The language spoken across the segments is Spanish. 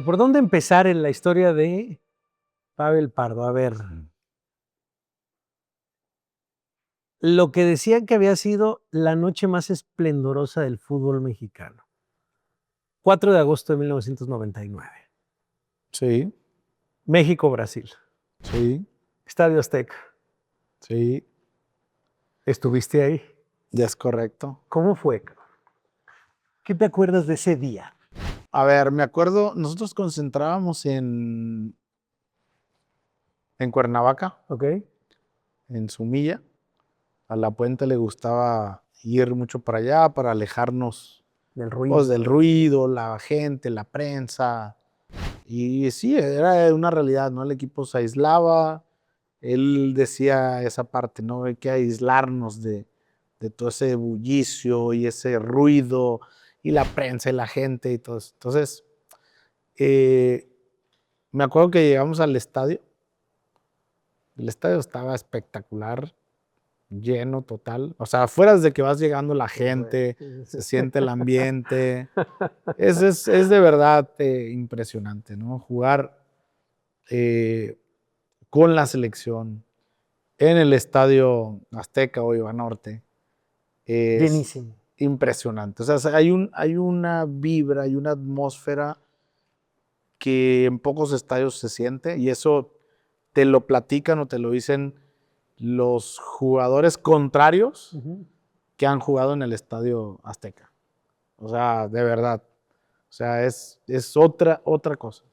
¿Por dónde empezar en la historia de Pavel Pardo? A ver, lo que decían que había sido la noche más esplendorosa del fútbol mexicano. 4 de agosto de 1999. Sí, México-Brasil. sí, Estadio Azteca. sí, ¿Estuviste ahí? ya es correcto. ¿Cómo fue? ¿Qué te acuerdas de ese día? A ver, me acuerdo, nosotros concentrábamos en Cuernavaca, ¿Ok? en Sumilla. A la Puente le gustaba ir mucho para allá para alejarnos Del pues, ruido. del ruido, la gente, la prensa. Y sí, era una realidad, ¿no? El equipo se aislaba. Él decía esa parte, ¿no? Hay que aislarnos de todo ese bullicio y ese ruido y la prensa y la gente y todo eso. Entonces, eh, me acuerdo que llegamos al estadio. El estadio estaba espectacular, lleno total. O sea, fuera de que vas llegando la Sí, güey. gente, se siente el ambiente. Es de verdad impresionante, ¿no? Jugar con la selección en el estadio Azteca o Banorte es Llenísimo. impresionante. O sea, hay una vibra, hay una atmósfera que en pocos estadios se siente y eso te lo platican o te lo dicen los jugadores contrarios Ujú. que han jugado en el estadio Azteca. O sea, de verdad. O sea, es otra cosa.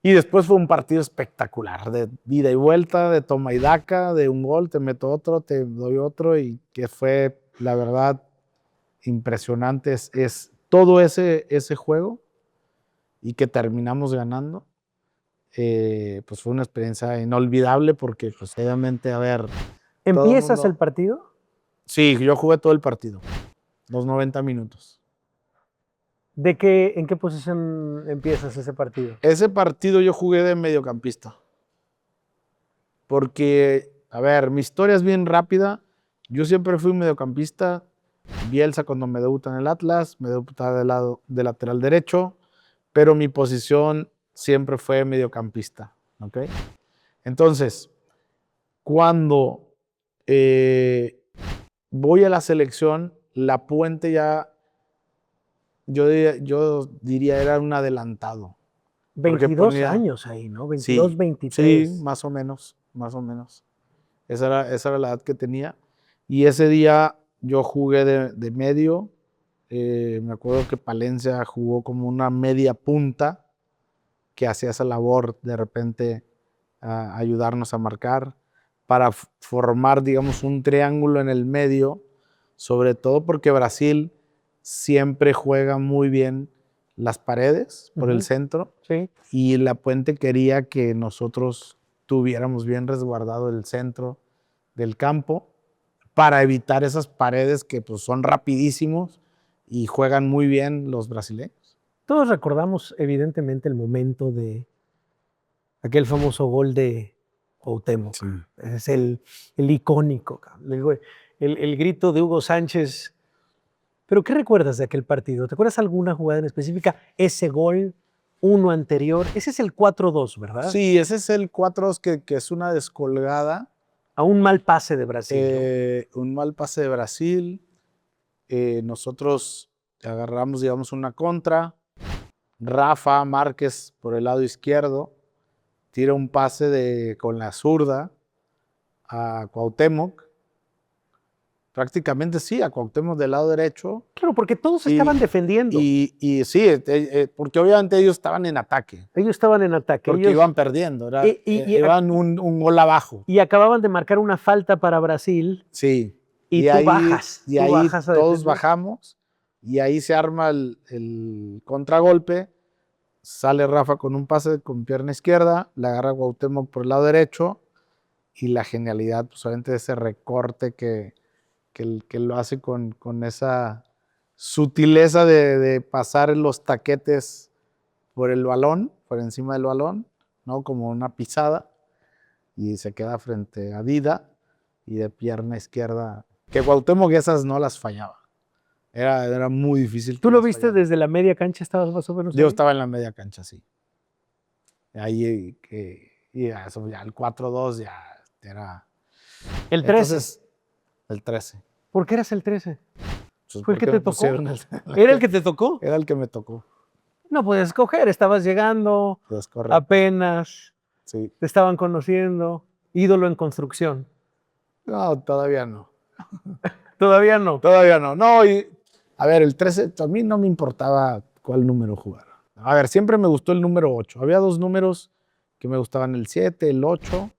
Y después fue un partido espectacular, de ida y vuelta, de toma y daca, de un gol, te meto otro, te doy otro, y que fue, la verdad, impresionante. Es todo ese juego y que terminamos ganando, pues fue una experiencia inolvidable porque, pues, obviamente, a ver, todo el ¿Empiezas el mundo... partido? Sí, yo jugué todo el partido, los 90 minutos. ¿En qué posición empiezas ese partido? Ese partido yo jugué de mediocampista. Porque, a ver, mi historia es bien rápida. Yo siempre fui un mediocampista. Bielsa cuando me debuta en el Atlas, me debuta de lateral derecho, pero mi posición siempre fue mediocampista. ¿Ok? Entonces, cuando voy a la selección, La Puente ya, yo diría era un adelantado. Porque 22 ponía, años ahí, ¿no? 22, sí, sí, 23. más o menos, más o menos. Esa era la edad que tenía. Y ese día yo jugué de medio. Me acuerdo que Palencia jugó como una media punta que hacía esa labor de repente a ayudarnos a marcar para formar, digamos, un triángulo en el medio, sobre todo porque Brasil siempre juega muy bien las paredes por el Ujú. centro Sí. y La Puente quería que nosotros tuviéramos bien resguardado el centro del campo para evitar esas paredes que pues, son rapidísimos y juegan muy bien los brasileños. Todos recordamos evidentemente el momento de aquel famoso gol de Cuauhtémoc. Sí. Es el icónico, cabrón. El grito de Hugo Sánchez. ¿Pero qué recuerdas de aquel partido? ¿Te acuerdas alguna jugada en específica? Ese gol, uno anterior. Ese es el 4-2, ¿verdad? Sí, ese es el 4-2 que es una descolgada, A un mal pase de Brasil, ¿no? un mal pase de Brasil. Nosotros agarramos, digamos, una contra. Rafa Márquez por el lado izquierdo tira un pase con la zurda a Cuauhtémoc. Prácticamente sí, a Cuauhtémoc del lado derecho. Claro, porque todos Y, estaban defendiendo. y sí, porque obviamente ellos estaban en ataque, Ellos estaban en ataque. porque iban perdiendo, Y, y- y- iban un gol abajo. y acababan de marcar una falta para Brasil Sí, y y tú ahí bajas a todos defender. bajamos y ahí se arma el contragolpe. Sale Rafa con un pase con pierna izquierda, la agarra Cuauhtémoc por el lado derecho y la genialidad, pues obviamente ese recorte que lo hace con esa sutileza de pasar los taquetes por el balón, por encima del balón, ¿no? Como una pisada, y se queda frente a Dida y de pierna izquierda, que Cuauhtémoc esas no las fallaba. Era muy difícil. ¿Tú que lo nos viste fallara. desde la media cancha? ¿Estabas más o menos Digo, ahí? estaba en la media cancha, sí. Ahí, y eso, ya el 4-2 ya era. El 13. Entonces, el 13. ¿Por qué eras el 13? Pues, ¿Fue el ¿por que qué te me tocó? pusieron ¿Era el que te tocó? Era el que me tocó. No puedes escoger, estabas llegando, Es correcto. apenas, Sí. te estaban conociendo, ídolo en construcción. No, todavía no. Todavía no. Todavía no. No, y a ver, el 13, a mí no me importaba cuál número jugar. A ver, siempre me gustó el número 8. Había dos números que me gustaban, el 7, el 8,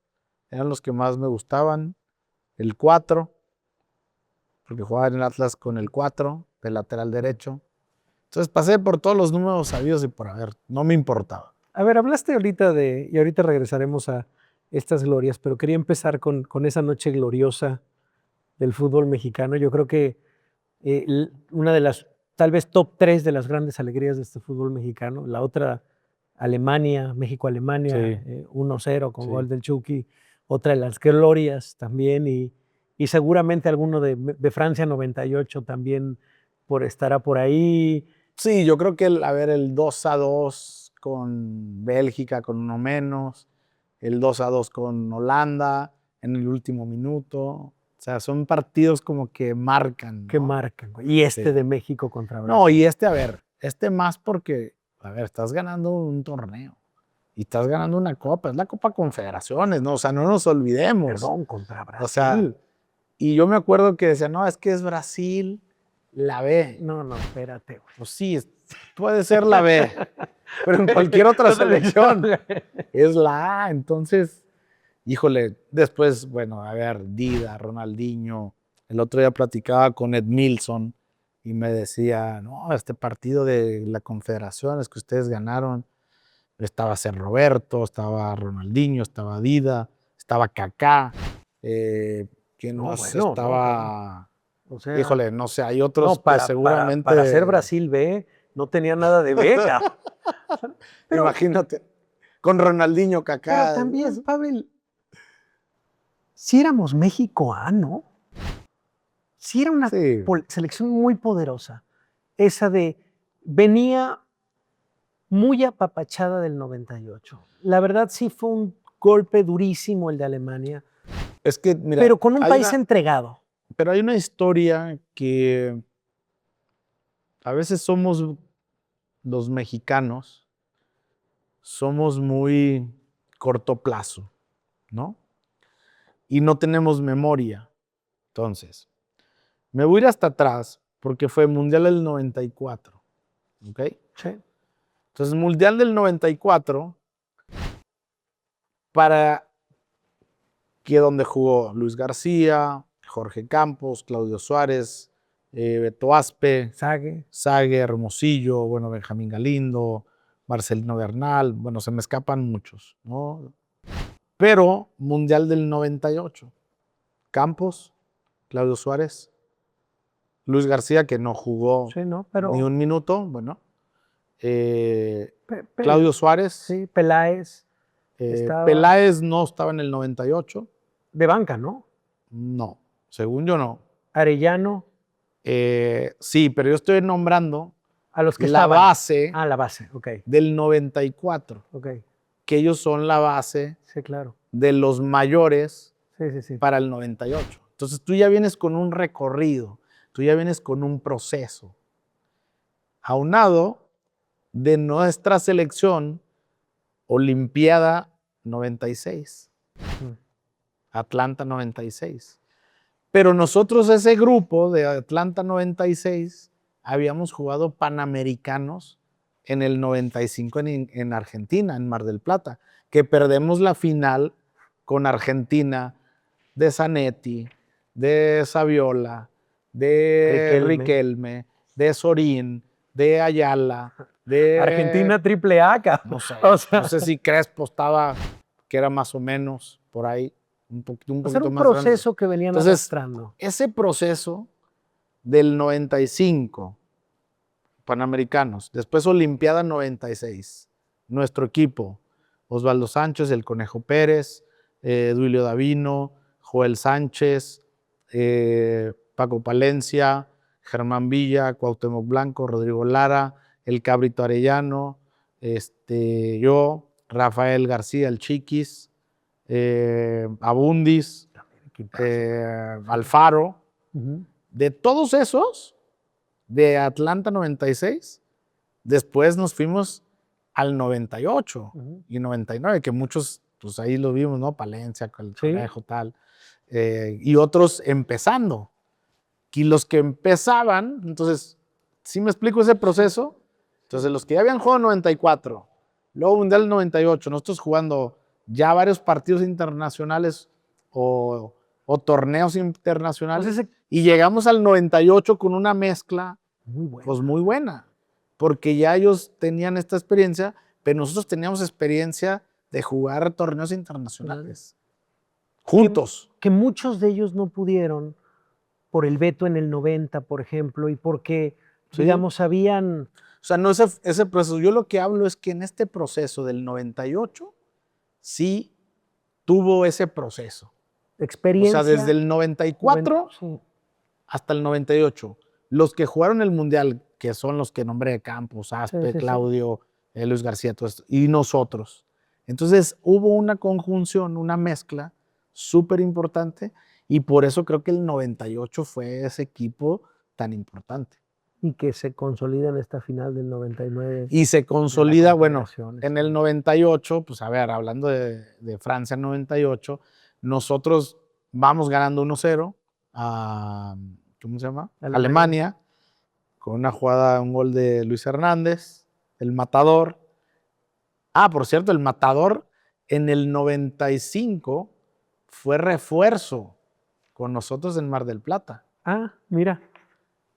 eran los que más me gustaban. El 4, porque jugaba en el Atlas con el 4, de lateral derecho. Entonces pasé por todos los números sabidos y por haber, no me importaba. A ver, hablaste ahorita y ahorita regresaremos a estas glorias, pero quería empezar con esa noche gloriosa del fútbol mexicano. Yo creo que una de las, tal vez top 3 de las grandes alegrías de este fútbol mexicano. La otra, Alemania, México-Alemania, Sí, 1-0 con sí. gol del Chucky. Otra de las glorias también y seguramente alguno de Francia 98 también estará por ahí. Sí, yo creo que el 2-2 con Bélgica con uno menos, el 2-2 con Holanda en el último minuto. O sea, son partidos como que marcan, Que ¿no? marcan, güey. Y Sí. de México contra Brasil. No, y este más porque, a ver, estás ganando un torneo y estás ganando una copa, es la Copa Confederaciones, ¿no? O sea, no nos olvidemos. Perdón, contra Brasil. O sea, y yo me acuerdo que decía, no, es que es Brasil, la B. No, espérate, güey. Pues sí, puede ser la B, pero en cualquier otra selección es la A. Entonces, híjole, después, bueno, a ver, Dida, Ronaldinho. El otro día platicaba con Ed Milson y me decía, no, este partido de la Confederación es que ustedes ganaron. Estaba Ser Roberto, estaba Ronaldinho, estaba Dida, estaba Kaká. ¿Quién No, más bueno, estaba? O sea, Híjole, no sé, hay otros no, que seguramente. para ser Brasil B, no tenía nada de B, pero, Imagínate, con Ronaldinho, pero Kaká. también, Pavel, si éramos México A, ¿no? Si era una Sí, selección muy poderosa. Esa venía muy apapachada del 98. La verdad sí fue un golpe durísimo el de Alemania, es que, mira, pero con un país entregado. pero hay una historia que a veces somos los mexicanos, somos muy corto plazo, ¿no? Y no tenemos memoria. Entonces, me voy a ir hasta atrás porque fue Mundial del 94, ¿ok? Sí. Entonces, Mundial del 94, para que donde jugó Luis García, Jorge Campos, Claudio Suárez, Beto Aspe, Sague, Hermosillo, bueno, Benjamín Galindo, Marcelino Bernal, bueno, se me escapan muchos, ¿no? Pero Mundial del 98, Campos, Claudio Suárez, Luis García, que no jugó Sí, ¿no? Pero ni un minuto, bueno, Claudio Suárez, sí, Peláez estaba Peláez no estaba en el 98, de banca, ¿no? no, según yo no. Arellano, Sí, pero yo estoy nombrando a los que la estaban. base Ah, la base, ok. del 94, Ok, que ellos son la base sí, claro. de los mayores Sí. para el 98. Entonces tú ya vienes con un recorrido, tú ya vienes con un proceso. Aunado de nuestra selección Olimpiada 96, Atlanta 96. Pero nosotros, ese grupo de Atlanta 96, habíamos jugado Panamericanos en el 95 en Argentina, en Mar del Plata, que perdemos la final con Argentina de Zanetti, de Saviola, de Riquelme, de Sorín, de Ayala, de Argentina triple A, no sé, o sea, no sé si Crespo estaba, que era más o menos por ahí, un poquito era un más grande. proceso que venían Entonces, arrastrando. ese proceso del 95, Panamericanos, después Olimpiada 96, nuestro equipo, Osvaldo Sánchez, el Conejo Pérez, Duilio Davino, Joel Sánchez, Paco Palencia, Germán Villa, Cuauhtémoc Blanco, Rodrigo Lara, el Cabrito Arellano, yo, Rafael García, el Chiquis, Abundis, Alfaro. De todos esos, de Atlanta 96, después nos fuimos al 98 y 99, que muchos, pues ahí lo vimos, ¿no? Palencia, el Conejo, tal. Y otros empezando. Y los que empezaban, entonces, ¿sí me explico ese proceso? Entonces, los que ya habían jugado en 94, luego Mundial 98, nosotros jugando ya varios partidos internacionales o torneos internacionales, pues y llegamos al 98 con una mezcla pues muy buena, porque ya ellos tenían esta experiencia, pero nosotros teníamos experiencia de jugar torneos internacionales juntos. Que muchos de ellos no pudieron por el veto en el 90, por ejemplo, y porque, digamos, habían... O sea, no ese proceso. Yo lo que hablo es que en este proceso del 98 sí tuvo ese proceso. Experiencia. O sea, desde el 94 hasta el 98. Los que jugaron el Mundial, que son los que nombré Campos, Aspe, Claudio, Luis García, todo esto, y nosotros. Entonces hubo una conjunción, una mezcla súper importante, y por eso creo que el 98 fue ese equipo tan importante. Y que se consolida en esta final del 99. Y se consolida, bueno, en el 98, pues a ver, hablando de Francia 98, nosotros vamos ganando 1-0 a, ¿cómo se llama? Alemania, con una jugada, un gol de Luis Hernández, el Matador. Por cierto, el Matador en el 95 fue refuerzo con nosotros en Mar del Plata. Mira.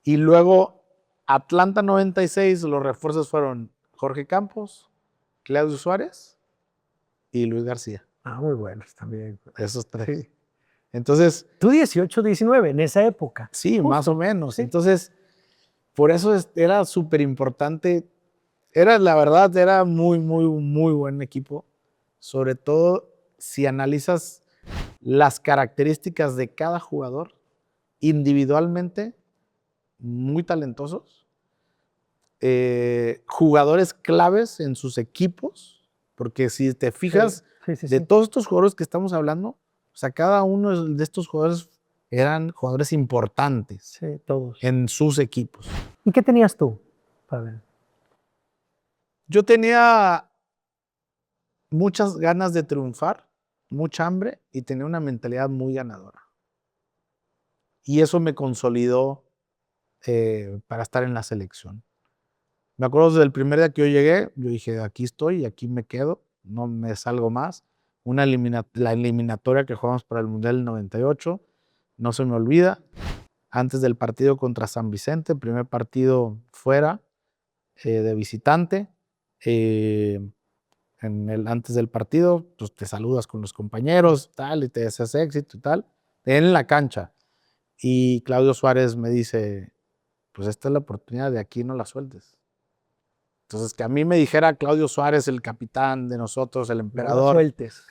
Y luego Atlanta 96, los refuerzos fueron Jorge Campos, Claudio Suárez y Luis García. Muy buenos también. Esos tres. Sí. Entonces... Tú 18, 19, en esa época. Sí, más o menos. Sí. Entonces, por eso era súper importante. La verdad, era muy, muy, muy buen equipo. Sobre todo si analizas las características de cada jugador individualmente, muy talentosos, jugadores claves en sus equipos, porque si te fijas, de todos estos jugadores que estamos hablando, o sea, cada uno de estos jugadores eran jugadores importantes todos en sus equipos. ¿Y qué tenías tú, Pavel? Yo tenía muchas ganas de triunfar, mucha hambre, y tenía una mentalidad muy ganadora. Y eso me consolidó para estar en la selección. Me acuerdo desde el primer día que yo llegué, yo dije, aquí estoy y aquí me quedo, no me salgo más. La eliminatoria que jugamos para el Mundial del 98, no se me olvida. Antes del partido contra San Vicente, primer partido fuera de visitante. Antes del partido, pues te saludas con los compañeros, tal, y te deseas éxito y tal, en la cancha. Y Claudio Suárez me dice, pues esta es la oportunidad, de aquí no la sueltes. Entonces, que a mí me dijera Claudio Suárez, el capitán de nosotros, el emperador. No la sueltes.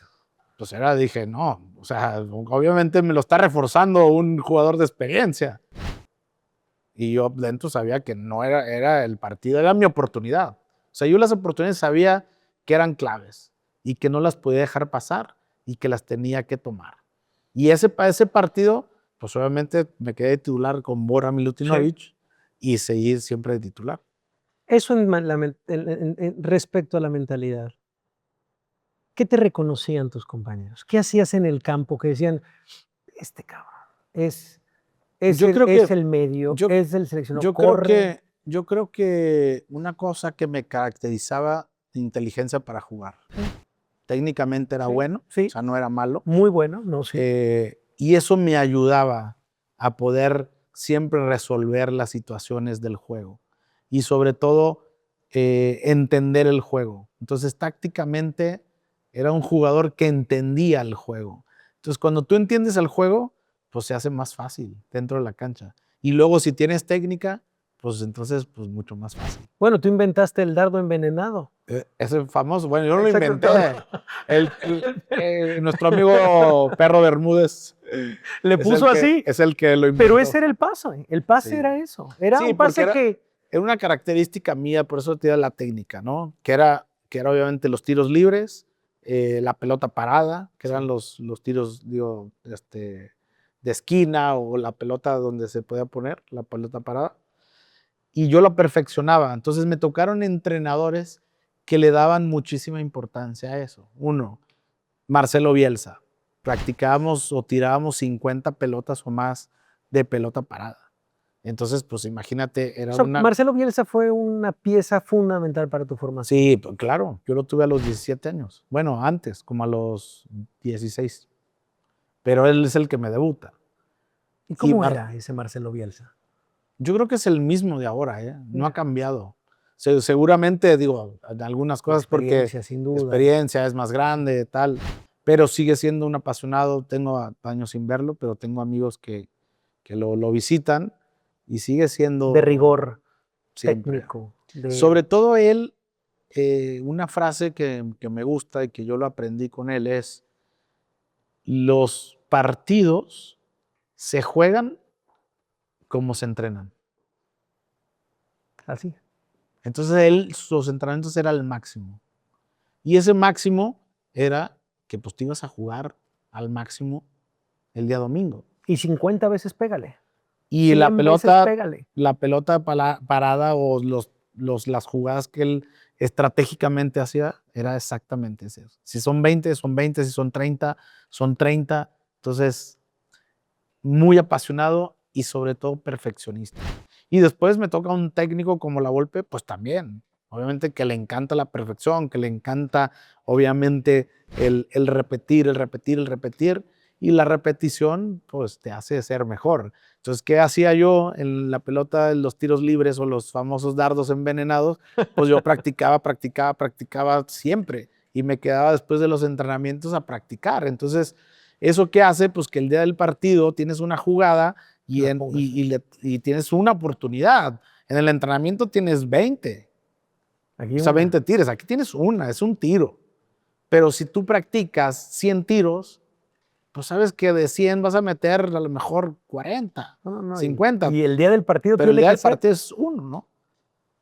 Pues dije, no, o sea, obviamente me lo está reforzando un jugador de experiencia. Y yo dentro sabía que no era el partido, era mi oportunidad. O sea, yo las oportunidades sabía que eran claves y que no las podía dejar pasar y que las tenía que tomar. Y ese partido, pues obviamente me quedé de titular con Bora Milutinovic y seguí siempre de titular. Eso respecto a la mentalidad. ¿Qué te reconocían tus compañeros? ¿Qué hacías en el campo que decían, este cabrón es el medio, es el seleccionado, corre? Yo creo que una cosa que me caracterizaba, inteligencia para jugar. Técnicamente era bueno, o sea, no era malo. Muy bueno, no sé. Y eso me ayudaba a poder siempre resolver las situaciones del juego. Y sobre todo, entender el juego. Entonces, tácticamente, era un jugador que entendía el juego. Entonces, cuando tú entiendes el juego, pues se hace más fácil dentro de la cancha. Y luego, si tienes técnica, pues entonces, pues mucho más fácil. Bueno, tú inventaste el dardo envenenado. Ese famoso, bueno, yo no lo Exacto. inventé. Nuestro amigo Perro Bermúdez Le puso así, es el que lo pero inventó. ese era el pase. El pase Sí. era eso. Era Sí, un porque pase que era una característica mía, por eso te da la técnica, ¿no? Que era obviamente los tiros libres, la pelota parada, que eran los tiros, digo, de esquina o la pelota donde se podía poner, la pelota parada. Y yo lo perfeccionaba. Entonces me tocaron entrenadores que le daban muchísima importancia a eso. Uno, Marcelo Bielsa. Practicábamos o tirábamos 50 pelotas o más de pelota parada. Entonces, pues imagínate, o era sea, una... Marcelo Bielsa fue una pieza fundamental para tu formación. Sí, pues, claro, yo lo tuve a los 17 años. Bueno, antes, como a los 16. Pero él es el que me debuta. ¿Y Y cómo era ese Marcelo Bielsa? yo creo que es el mismo de ahora, ¿eh? No ha cambiado. Seguramente, digo, en algunas cosas porque Experiencia, sin duda. experiencia es más grande, tal, pero sigue siendo un apasionado. Tengo años sin verlo, pero tengo amigos que lo visitan y sigue siendo De rigor siempre. técnico. Sobre todo él, una frase que me gusta y que yo lo aprendí con él es, los partidos se juegan como se entrenan. Así. Entonces él, sus entrenamientos era el máximo. Y ese máximo era que pues te ibas a jugar al máximo el día domingo. Y 50 veces pégale. Y 100 veces pégale. la pelota parada o las jugadas que él estratégicamente hacía, era exactamente eso. Si son 20, son 20, si son 30, son 30. Entonces, muy apasionado y sobre todo perfeccionista. Y después me toca un técnico como La Volpe, pues también. Obviamente que le encanta la perfección, que le encanta obviamente el repetir, el repetir, el repetir. Y la repetición pues te hace ser mejor. Entonces, ¿qué hacía yo en la pelota, en los tiros libres o los famosos dardos envenenados? Pues yo practicaba, practicaba, practicaba siempre. Y me quedaba después de los entrenamientos a practicar. Entonces, ¿eso qué hace? Pues que el día del partido tienes una jugada y tienes una oportunidad. En el entrenamiento tienes 20, Aquí o sea, una. 20 tiros. Aquí tienes una, es un tiro. Pero si tú practicas 100 tiros, pues sabes que de 100 vas a meter a lo mejor 40, No. 50. Y el día del partido Pero el tiene día que del ser. partido es uno, ¿no?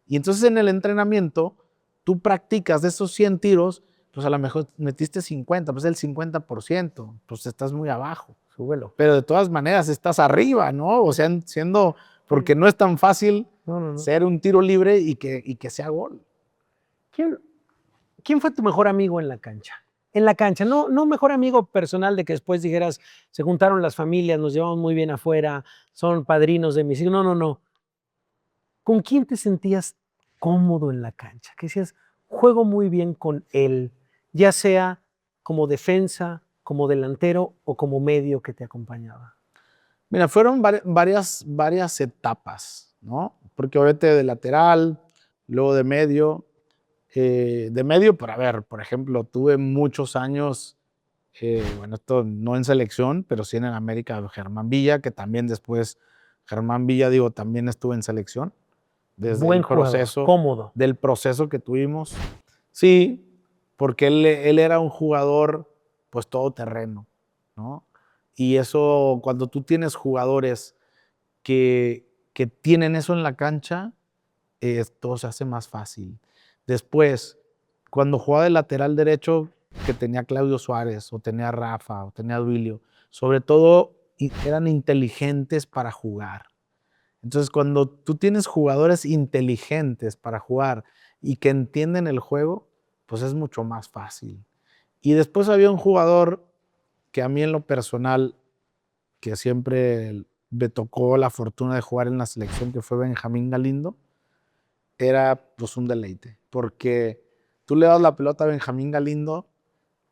Y entonces en el entrenamiento, tú practicas de esos 100 tiros, pues a lo mejor metiste 50, pues el 50%, pues estás muy abajo. Súbelo. Pero de todas maneras estás arriba, ¿no? O sea, porque no es tan fácil No. ser un tiro libre y que sea gol. ¿Quién, ¿Quién fue tu mejor amigo en la cancha? En la cancha, no mejor amigo personal de que después dijeras, se juntaron las familias, nos llevamos muy bien afuera, son padrinos de mis hijos. No. ¿Con quién te sentías cómodo en la cancha? Que decías, juego muy bien con él, ya sea como defensa, como delantero o como medio que te acompañaba. Mira, fueron varias etapas, ¿no? Porque obviamente de lateral, luego de medio. De medio, pero a ver, por ejemplo, tuve muchos años, bueno, esto no en selección, pero sí en el América, Germán Villa, que también después, Germán Villa, digo, también estuvo en selección, desde Buen jugador, cómodo. del proceso que tuvimos. Sí, porque él era un jugador, pues todoterreno, ¿no? Y eso, cuando tú tienes jugadores que tienen eso en la cancha, todo se hace más fácil. Después, cuando jugaba de lateral derecho, que tenía Claudio Suárez, o tenía Rafa, o tenía Duilio, sobre todo eran inteligentes para jugar. Entonces, cuando tú tienes jugadores inteligentes para jugar y que entienden el juego, pues es mucho más fácil. Y después había un jugador que a mí en lo personal, que siempre me tocó la fortuna de jugar en la selección, que fue Benjamín Galindo, era pues un deleite, porque tú le das la pelota a Benjamín Galindo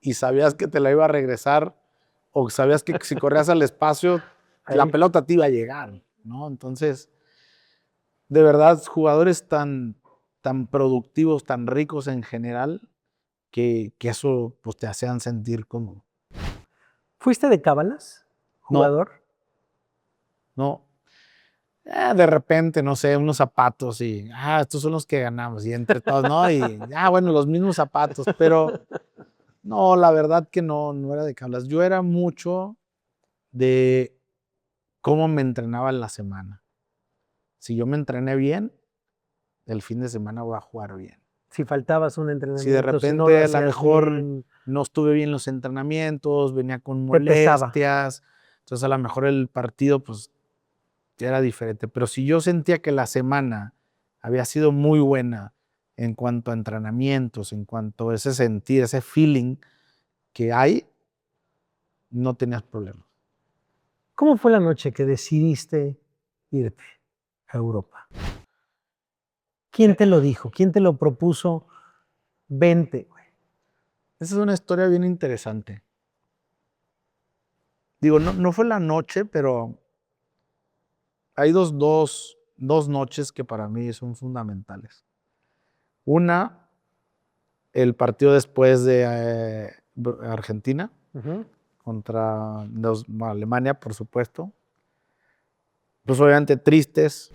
y sabías que te la iba a regresar o sabías que si corrías al espacio, la Ahí. pelota te iba a llegar, ¿no? Entonces, de verdad, jugadores tan productivos, tan ricos en general, que eso pues te hacían sentir como, ¿Fuiste de cábalas, no, jugador? no. De repente, no sé, unos zapatos y, estos son los que ganamos, y entre todos, ¿no? Y, bueno, los mismos zapatos, pero no, la verdad que no era de que hablas. Yo era mucho de cómo me entrenaba en la semana. Si yo me entrené bien, el fin de semana voy a jugar bien. Si faltabas un Si de entrenamiento, si no lo repente a lo hacías mejor bien, no estuve bien los entrenamientos, venía con te pesaba. molestias, entonces a lo mejor el partido pues ya era diferente. Pero si yo sentía que la semana había sido muy buena en cuanto a entrenamientos, en cuanto a ese sentir, ese feeling que hay, no tenías problemas. ¿Cómo fue la noche que decidiste irte a Europa? ¿Quién te lo dijo? ¿Quién te lo propuso? Vente, güey. Esa es una historia bien interesante. Digo, no fue la noche, pero hay dos noches que para mí son fundamentales. Una, el partido después de Argentina Ujú. contra Alemania, por supuesto. Pues obviamente tristes.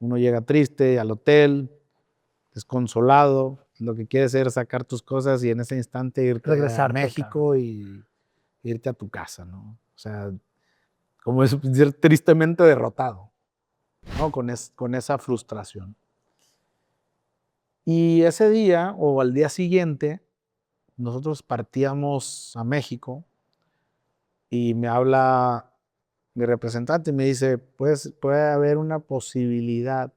Uno llega triste al hotel, desconsolado. Lo que quieres es sacar tus cosas y en ese instante irte a Regresarte acá. México y irte a tu casa, ¿no? O sea, como es decir, tristemente derrotado, ¿no? Con esa frustración. Y ese día o al día siguiente, nosotros partíamos a México y me habla mi representante y me dice, pues puede haber una posibilidad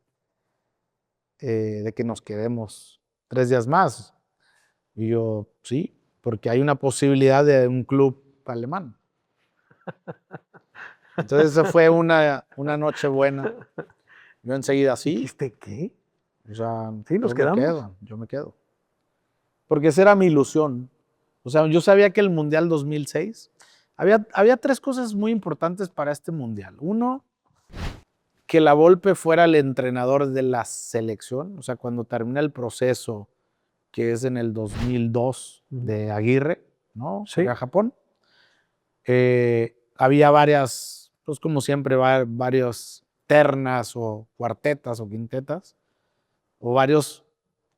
de que nos quedemos 3 días más. Y yo, sí, porque hay una posibilidad de un club alemán. Entonces esa fue una noche buena. Yo enseguida, sí, ¿Dijiste qué? o sea, ¿Sí, nos quedamos? yo me quedo. Porque esa era mi ilusión. O sea, yo sabía que el Mundial 2006, había 3 cosas muy importantes para este Mundial. Uno, que la Volpe fuera el entrenador de la selección, o sea, cuando termina el proceso, que es en el 2002 de Aguirre, ¿no? Sí. Llega a Japón. Había varias, pues como siempre, varias ternas o cuartetas o quintetas, o varios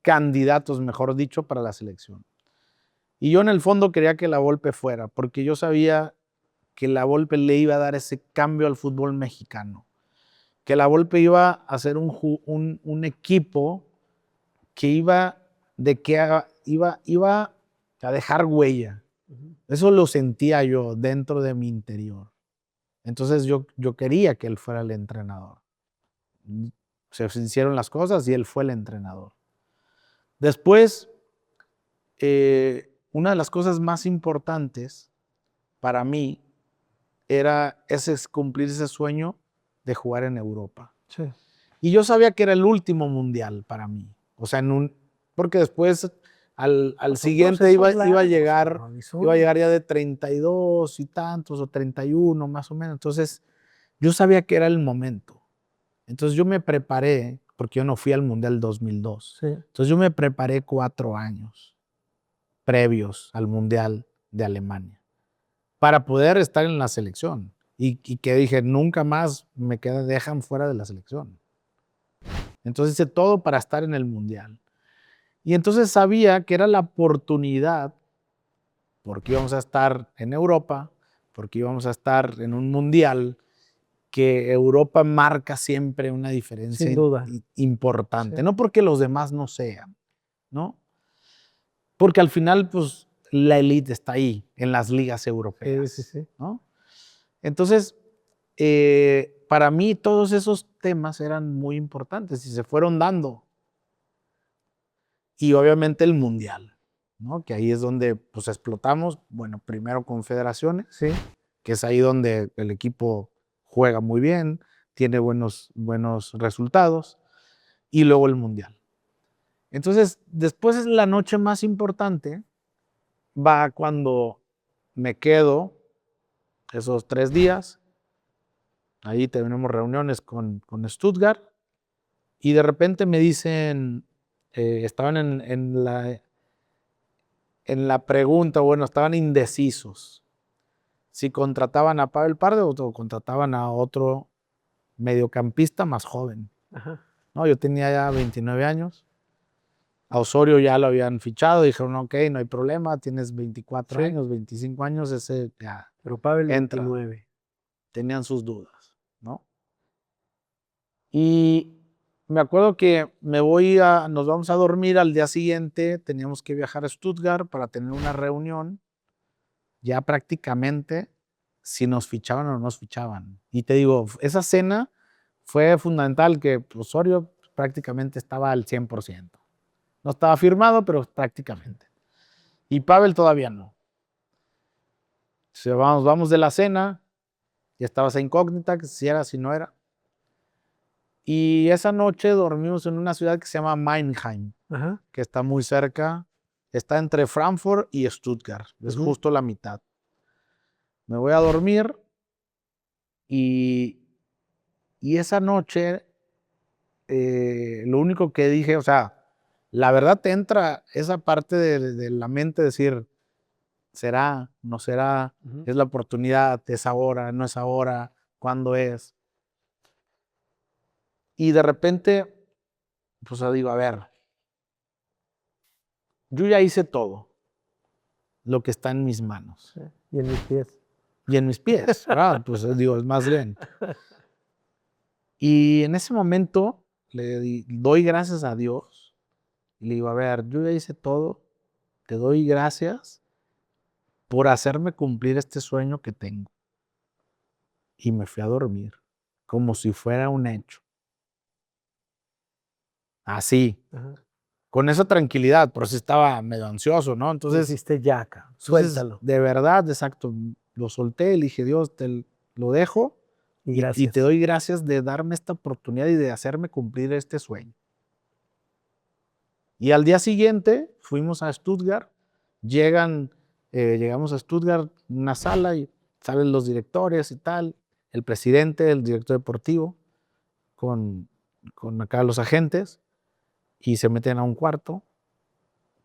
candidatos, mejor dicho, para la selección. Y yo en el fondo quería que la Volpe fuera, porque yo sabía que la Volpe le iba a dar ese cambio al fútbol mexicano, que la Volpe iba a hacer un equipo que iba a dejar huella. Eso lo sentía yo dentro de mi interior. Entonces yo quería que él fuera el entrenador. Se hicieron las cosas y él fue el entrenador. Después, una de las cosas más importantes para mí era cumplir ese sueño de jugar en Europa. Sí. Y yo sabía que era el último mundial para mí. O sea, porque después al siguiente iba a llegar ya de 32 y tantos o 31 más o menos. Entonces, yo sabía que era el momento. Entonces, yo me preparé, porque yo no fui al Mundial 2002. Sí. Entonces, yo me preparé 4 años previos al Mundial de Alemania para poder estar en la selección. Y que dije, nunca más dejan fuera de la selección. Entonces hice todo para estar en el Mundial. Y entonces sabía que era la oportunidad, porque íbamos a estar en Europa, porque íbamos a estar en un Mundial, que Europa marca siempre una diferencia Sin duda. importante. Sí. No porque los demás no sean, ¿no? Porque al final, pues, la élite está ahí, en las ligas europeas, Sí. ¿no? Entonces, para mí todos esos temas eran muy importantes y se fueron dando. Y obviamente el mundial, ¿no? Que ahí es donde pues explotamos, bueno, primero confederaciones, Sí. que es ahí donde el equipo juega muy bien, tiene buenos resultados, y luego el mundial. Entonces, después es la noche más importante, va cuando me quedo esos 3 días, ahí tenemos reuniones con Stuttgart, y de repente me dicen, estaban en la pregunta, bueno, estaban indecisos si contrataban a Pavel Pardo o contrataban a otro mediocampista más joven. Ajá. ¿No? Yo tenía ya 29 años. A Osorio ya lo habían fichado. Dijeron, ok, no hay problema. Tienes 24 Sí. años, 25 años. Ese ya Pero Pavel, entra. 29. Tenían sus dudas, ¿no? Y me acuerdo que nos vamos a dormir al día siguiente. Teníamos que viajar a Stuttgart para tener una reunión. Ya prácticamente si nos fichaban o no nos fichaban. Y te digo, esa cena fue fundamental, que Osorio prácticamente estaba al 100%. No estaba firmado, pero prácticamente. Y Pavel todavía no. Vamos de la cena, ya estaba esa incógnita, que si era, si no era. Y esa noche dormimos en una ciudad que se llama Mannheim, Ajá. que está muy cerca, está entre Frankfurt y Stuttgart, es justo la mitad. Me voy a dormir y esa noche lo único que dije, o sea, la verdad te entra esa parte de la mente, decir, será, no será, es la oportunidad, es ahora, no es ahora, cuándo es. Y de repente, pues digo, a ver, yo ya hice todo lo que está en mis manos Sí. Y en mis pies. y en mis pies, ¿verdad? Pues digo, es más lento. Y en ese momento doy gracias a Dios y le digo, a ver, yo ya hice todo, te doy gracias por hacerme cumplir este sueño que tengo. Y me fui a dormir, como si fuera un hecho. Así, Ajá. con esa tranquilidad, pero sí estaba medio ansioso, ¿no? Entonces, Hiciste yaca. Suéltalo. de verdad, exacto, lo solté, le dije, Dios, te lo dejo Y y gracias. te doy gracias de darme esta oportunidad y de hacerme cumplir este sueño. Y al día siguiente fuimos a Stuttgart, llegamos a Stuttgart, una sala, y salen los directores y tal, el presidente, el director deportivo, con acá los agentes, y se meten a un cuarto.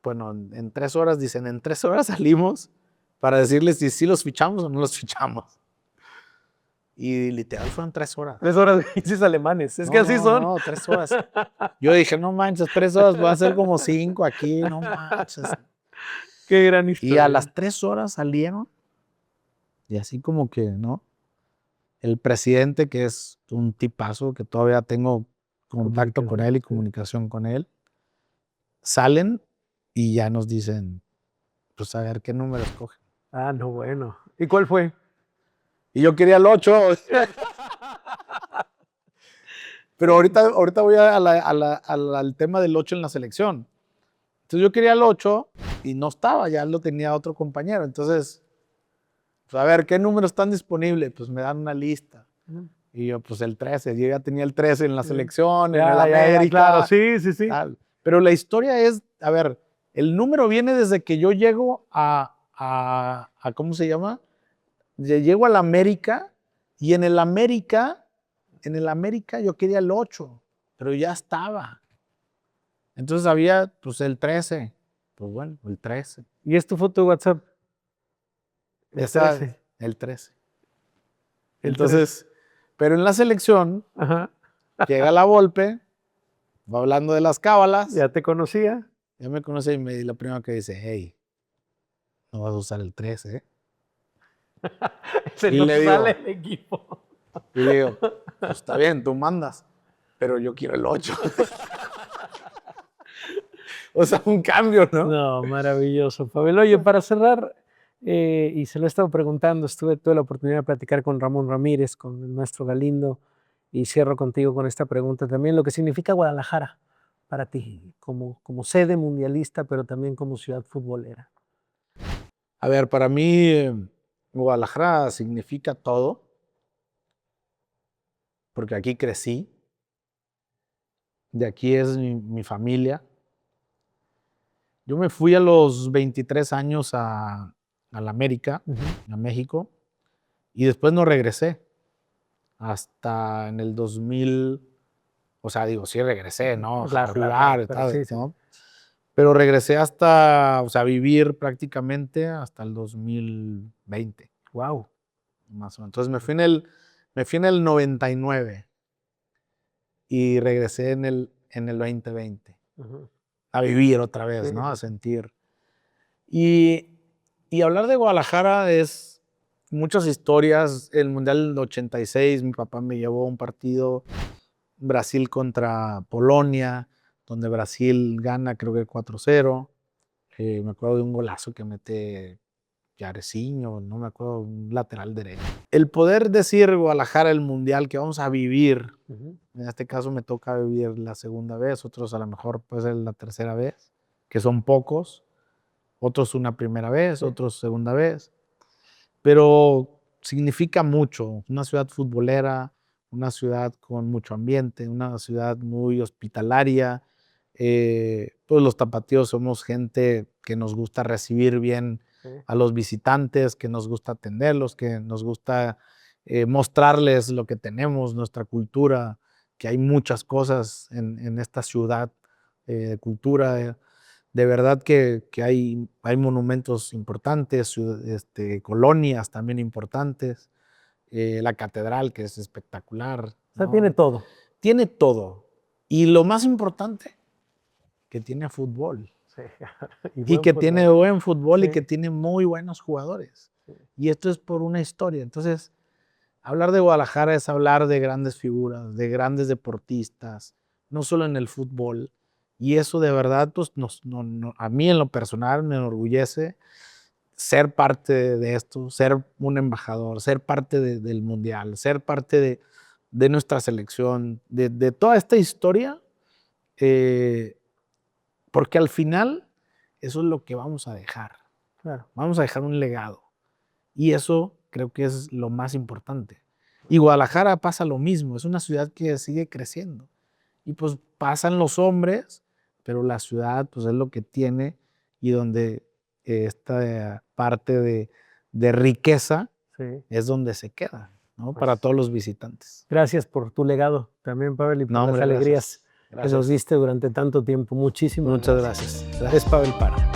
Bueno, en 3 horas, dicen, en 3 horas salimos para decirles si sí los fichamos o no los fichamos. Y literal fueron 3 horas. 3 horas, dices alemanes. Es que así son. No, 3 horas. Yo dije, no manches, 3 horas, voy a hacer como 5 aquí, no manches. Qué gran Y historia. a las 3 horas salieron, y así como que, ¿no? El presidente, que es un tipazo, que todavía tengo contacto con él y comunicación con él, salen y ya nos dicen, pues a ver qué número escogen. Ah, no, bueno. ¿Y cuál fue? Y yo quería el 8. Pero ahorita voy al tema del 8 en la selección. Entonces yo quería el 8 y no estaba, ya lo tenía otro compañero. Entonces, pues a ver, ¿qué números están disponibles? Pues me dan una lista. Y yo, pues el 13. Yo ya tenía el 13 en la selección, en el América. Claro, sí, sí, sí. Tal. Pero la historia es, a ver, el número viene desde que yo llego a ¿cómo se llama? Llego al América y en el América yo quería el 8, pero ya estaba. Entonces había, pues el 13. Pues bueno, el 13. ¿Y es tu foto de WhatsApp? El 13. El 13. El Entonces, pero en la selección Ajá. llega la Volpe, va hablando de las cábalas. Ya te conocía. Ya me conoce y la primera que dice, hey, no vas a usar el 13, ¿eh? Se Y nos le digo, sale el equipo. Y le digo, pues está bien, tú mandas, pero yo quiero el 8. O sea, un cambio, ¿no? No, maravilloso, Pavel. Oye, para cerrar, y se lo he estado preguntando, tuve la oportunidad de platicar con Ramón Ramírez, con el maestro Galindo, y cierro contigo con esta pregunta también, lo que significa Guadalajara para ti, como sede mundialista, pero también como ciudad futbolera. A ver, para mí Guadalajara significa todo, porque aquí crecí, de aquí es mi familia. Yo me fui a los 23 años a la América, a México, y después no regresé hasta en el 2000. O sea, digo, sí regresé, ¿no? Claro, A jugar claro, y pero tal, sí, sí. ¿no? Pero regresé hasta, o sea, vivir prácticamente hasta el 2020, Wow. más o menos. Entonces me fui en el 99. y regresé en el 2020 Ujú. a vivir otra vez, Sí. ¿no? A sentir. Y hablar de Guadalajara es muchas historias. El Mundial del 86, mi papá me llevó a un partido Brasil contra Polonia, donde Brasil gana creo que 4-0. Me acuerdo de un golazo que mete Jairzinho, no me acuerdo, un lateral derecho. El poder decir Guadalajara el Mundial que vamos a vivir, Ujú. en este caso me toca vivir la segunda vez, otros a lo mejor puede ser la tercera vez, que son pocos, otros una primera vez, Sí. otros segunda vez, pero significa mucho, una ciudad futbolera, una ciudad con mucho ambiente, una ciudad muy hospitalaria. Pues los tapatíos somos gente que nos gusta recibir bien Sí. a los visitantes, que nos gusta atenderlos, que nos gusta mostrarles lo que tenemos, nuestra cultura, que hay muchas cosas en esta ciudad de cultura. De verdad que hay monumentos importantes, colonias también importantes, la catedral que es espectacular, O sea, ¿no? tiene todo. Tiene todo. Y lo más importante, que tiene fútbol. Sí. Y buen que fútbol. tiene buen fútbol y Sí. que tiene muy buenos jugadores. Sí. Y esto es por una historia. Entonces, hablar de Guadalajara es hablar de grandes figuras, de grandes deportistas, no solo en el fútbol. Y eso de verdad, pues, a mí en lo personal me enorgullece ser parte de esto, ser un embajador, ser parte del Mundial, ser parte de nuestra selección, de toda esta historia, porque al final eso es lo que vamos a dejar. Claro. Vamos a dejar un legado. Y eso creo que es lo más importante. Y Guadalajara pasa lo mismo, es una ciudad que sigue creciendo. Y pues pasan los hombres, pero la ciudad pues es lo que tiene y donde esta parte de riqueza Sí. es donde se queda, ¿no? Pues, para todos los visitantes. gracias por tu legado también, Pavel, y por No, las hombre, alegrías gracias. que nos diste durante tanto tiempo. Muchísimas Muchas gracias. gracias. Es Pavel Parra.